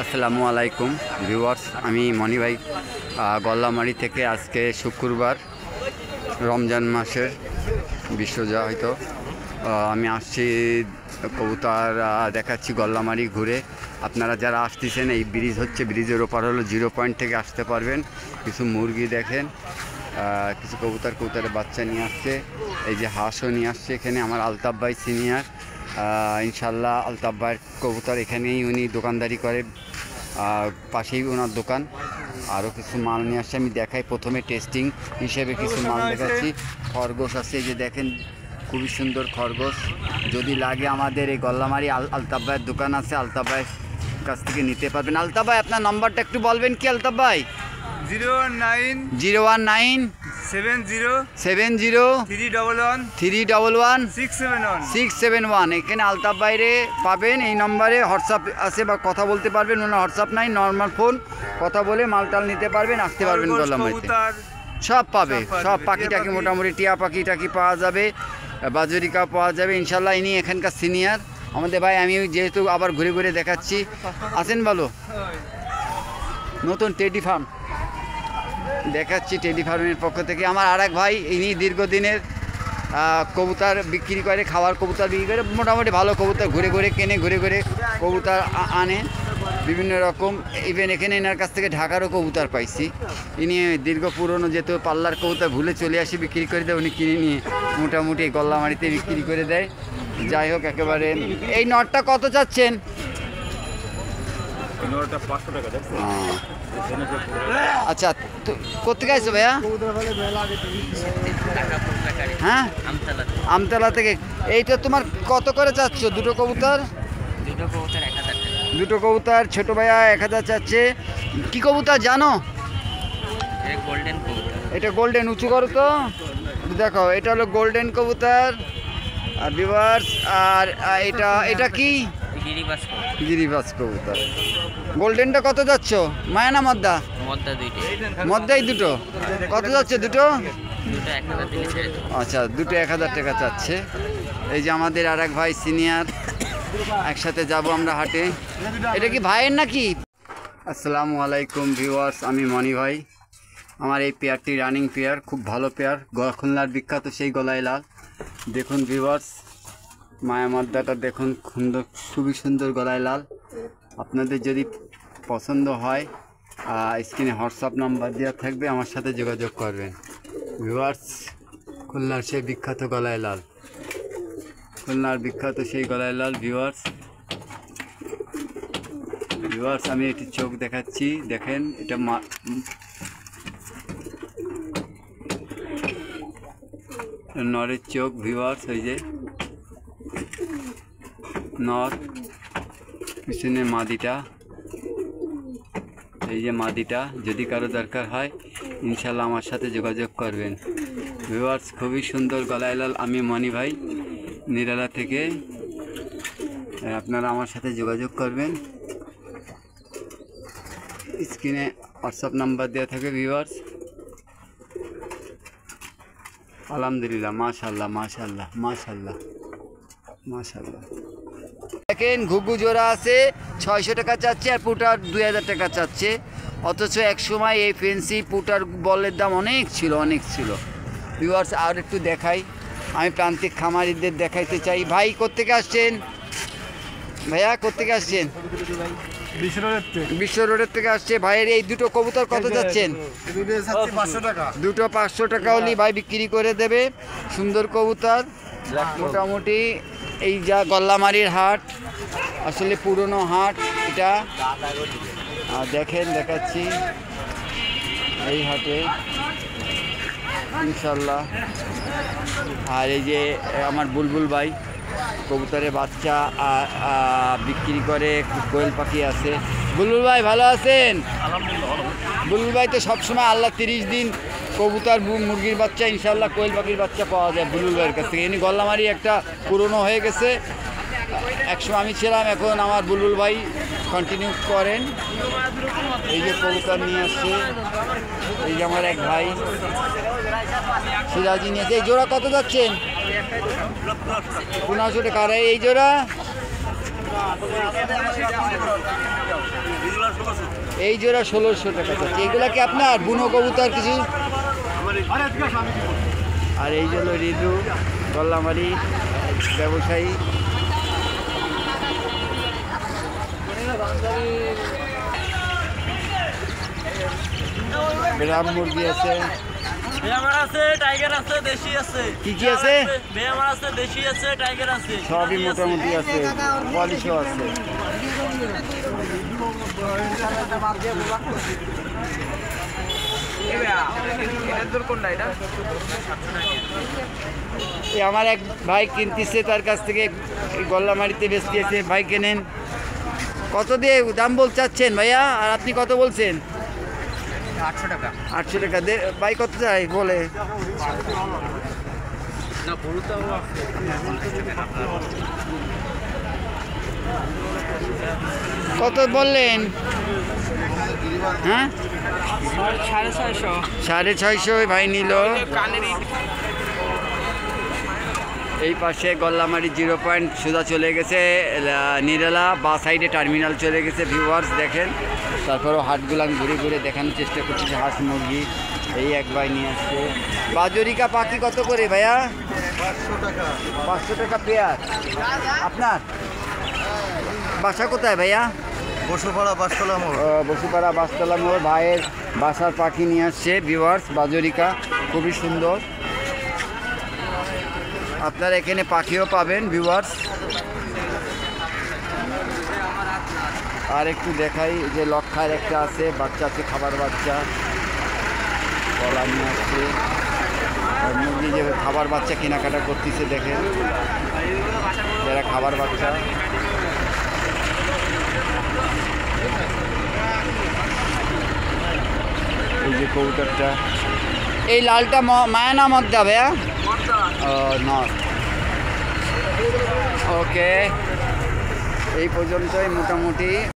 আসসালামু আলাইকুম ভিউয়ার্স, আমি মনি ভাই গল্লামারি থেকে। আজকে শুক্রবার, রমজান মাসের বিশ্বজা হয়তো আমি আসছি কবুতর দেখাচ্ছি গল্লামারি ঘুরে। আপনারা যারা আসতেছেন, এই ব্রিজ হচ্ছে, ব্রিজের ওপার হলো 0 পয়েন্ট থেকে আসতে পারবেন। কিছু মুরগি দেখেন, কিছু কবুতরের বাচ্চা নিয়ে আসছে। এই যে হাঁসও নিয়ে আসছে এখানে আমার আলতাফ ভাই সিনিয়র। ইনশাল্লাহ আলতাফ ভাইয়ের কবুতর এখানেই উনি দোকানদারি করে, পাশেই ওনার দোকান। আরও কিছু মাল নিয়ে আসছে, আমি দেখাই। প্রথমে টেস্টিং হিসেবে কিছু মাল দেখাচ্ছি। খরগোশ আছে, এই যে দেখেন, খুবই সুন্দর খরগোশ। যদি লাগে আমাদের এই গল্লামারি আলতাফ ভাইয়ের দোকান আছে, আলতাফ ভাইয়ের কাছ থেকে নিতে পারবেন। আলতাফ ভাই, আপনার নম্বরটা একটু বলবেন কি আলতাফ ভাই? 019 70 311 671। এখানে আলতাফ বাইরে পাবেন। এই নম্বরে হোয়াটসঅ্যাপ আছে বা কথা বলতে পারবেন। ওনার হোয়াটসঅ্যাপ নাই, নর্মাল ফোন, কথা বলে মালটাল নিতে পারবেন, আসতে পারবেন গল্লামারিতে। সব পাবে, সব পাখি টাকি, মোটামুটি টিয়া পাখি টাকি পাওয়া যাবে, বাজরিকা পাওয়া যাবে ইনশাল্লাহ। ইনি এখানকার সিনিয়র আমাদের ভাই। আমি যেহেতু আবার ঘুরে ঘুরে দেখাচ্ছি, আসেন ভালো। নতুন টেডি ফার্ম দেখাচ্ছি, টেডি ফার্মের পক্ষ থেকে। আমার আর এক ভাই, ইনি দীর্ঘদিনের কবুতর বিক্রি করে, খাওয়ার কবুতর বিক্রি করে, মোটামুটি ভালো কবুতর ঘুরে ঘুরে কেনে, ঘুরে ঘুরে কবুতর আনে বিভিন্ন রকম। ইভেন এখানে এনার কাছ থেকে ঢাকারও কবুতর পাইছি। ইনি দীর্ঘ পুরনো, যেহেতু পাল্লার কবুতর ভুলে চলে আসি বিক্রি করে দেয়, উনি কিনে নিয়ে মোটামুটি গল্লামারিতে বিক্রি করে দেয়। যাই হোক, একেবারে। এই নটটা কত চাচ্ছেন? আচ্ছা, কোথেকে আসছো ভাইয়া? হ্যাঁ, আমতলা থেকে। এইটা তোমার কত করে চাচ্ছ? দুটো কবুতর ছোট ভাইয়া 1000 চাচ্ছে। কি কবুতর জানো? এটা গোল্ডেন। উঁচু করো তো, দেখো, এটা হলো গোল্ডেন কবুতর আর ভিউয়ার্স। আর এটা কি? গিরিবাজ কবুতর। গোল্ডেনটা কত যাচ্ছ? মায়া না মদ্দা? মদ্দাই দুটো। কত যাচ্ছে দুটো? আচ্ছা, দুটো 1000 টাকা চাচ্ছে। এই যে আমাদের আর এক ভাই সিনিয়র, একসাথে যাব আমরা হাটে। এটা কি ভাইয়ের নাকি? আসসালামু আলাইকুম ভিউয়ার্স, আমি মনি ভাই। আমার এই পেয়ারটি রানিং পেয়ার, খুব ভালো পেয়ার, খুলনার বিখ্যাত সেই গলায় লাল। দেখুন ভিউয়ার্স, মায়া মদ্দাটা দেখুন, খুবই সুন্দর গলায় লাল। আপনাদের যদি পছন্দ হয়, স্ক্রিনে হোয়াটসঅ্যাপ নাম্বার দেওয়া থাকবে, আমার সাথে যোগাযোগ করবেন। ভিউয়ার্স, খুলনার সেই বিখ্যাত গলায় লাল, খুলনার বিখ্যাত সেই গলায় লাল। ভিউয়ার্স, আমি এটি চোখ দেখাচ্ছি, দেখেন, এটা নরের চোখ। ভিউয়ার্স, ওই যে নর, পিছনে মাদিটা, এই যে মাদিটা। যদি কারো দরকার হয় ইনশাল্লাহ আমার সাথে যোগাযোগ করবেন। ভিউয়ার্স, খুবই সুন্দর গলায় লাল। আমি মনি ভাই, নিরালা থেকে। আপনারা আমার সাথে যোগাযোগ করবেন, স্ক্রিনে হোয়াটসঅ্যাপ নাম্বার দেওয়া থাকে। ভিউয়ার্স, আলহামদুলিল্লাহ, মাশাল্লাহ মাশাল্লাহ মাশাল্লাহ মাশাল্লাহ। দেখেন, ঘুঘু জোড়া আছে, 600 টাকা চাচ্ছে, আর পুটার 2000 টাকা চাচ্ছে। অথচ এক সময় এই ফেন্সি পুটার বলের দাম অনেক ছিল। ভিউয়ার্স, আর একটু দেখাই, আমি প্রান্তিক খামারিদের দেখাইতে চাই। ভাই কোত্থেকে আসছেন? ভাইয়া কোত্থেকে আসছেন? বিশ্ব রোডের থেকে আসছে। ভাইয়ের এই দুটো কবুতর কত যাচ্ছেন? দুটো 500 টাকা হলেই ভাই বিক্রি করে দেবে। সুন্দর কবুতর, মোটামুটি। এই যা গল্লামারির হাট, আসলে পুরনো হাট এটা। দেখেন, দেখাচ্ছি এই হাটে ইনশাল্লাহ। আর এই যে আমার বুলবুল ভাই, কবুতরের বাচ্চা বিক্রি করে, কোয়েল পাখি আছে। বুলবুল ভাই ভালো আছেন? বুলবুল ভাই তো সবসময়, আল্লাহ 30 দিন কবুতর, মুরগির বাচ্চা, ইনশাল্লাহ কোয়েল পাখির বাচ্চা পাওয়া যায় বুলবুল ভাইয়ের কাছ থেকে। ইনি গল্লামারি একটা পুরনো হয়ে গেছে, একসময় আমি ছিলাম, এখন আমার বুলবুল ভাই কন্টিনিউ করেন। এই যে কবুতর নিয়ে আসছে, এই যে আমার এক ভাই সিরাজি নিয়ে আসছে। এই জোড়া কত যাচ্ছেন? 1500 টাকা। এই জোড়া এই জোড়া 1600 টাকা চাচ্ছে। এগুলা কি আপনার বুনো কবুতর কিছু? আর এই জন্য ঋতু গল্লামারি ব্যবসায়ী। গ্রাম মুরগি আছে, টাইগার আছে, দেশি আছে। কি কি আছে? বেয়ামার আছে, দেশি আছে, টাইগার আছে, সবই মোটামুটি আছে, পলিশও আছে। আমার এক ভাই কিনতেছে, তার কাছ থেকে গল্লামারিতে বেচতেছে। ভাই কেনেন কত দিয়ে দাম চাচ্ছেন ভাইয়া? আর আপনি কত বলছেন? 800 টাকা। 800 টাকা ভাই কত চাই বলে? কত বললেন? হ্যাঁ 650। 650 ভাই নিল। এই পাশে গল্লামারি 0 পয়েন্ট সোজা চলে গেছে নিরালা, বা সাইডে টার্মিনাল চলে গেছে। ভিউয়ার্স দেখেন, তারপরেও হাটগুলো আমি ঘুরে ঘুরে দেখানোর চেষ্টা করছি। হাঁস মুরগি এই এক ভাই নিয়ে আসছে। বাজরিকা পাখি কত করে ভাইয়া? 500 টাকা। 500 টাকা পেয়ার। আপনার বাসা কোথায় ভাইয়া? বসুপাড়া বাসতলা মোড়। বসুপাড়া বাসতলা মোড়। ভাইয়ের বাসার পাখি নিয়ে আসছে ভিউয়ার্স, বাজরিকা খুবই সুন্দর। আপনারা এখানে পাখিও পাবেন ভিউয়ার্স। আর একটু দেখাই যে লক্ষার একটা আছে, বাচ্চা আছে, খাবার বাচ্চা কলা নিয়ে আসছে। আর মুরগি যে খাবার বাচ্চা কেনাকাটা করতেছে দেখেন, যারা খাবার বাচ্চা। এই যে কবুতরটা, এই লালটা মায়া না মদ্দা ভাইয়া? নর্থ। ওকে, এই পর্যন্তই মোটামুটি।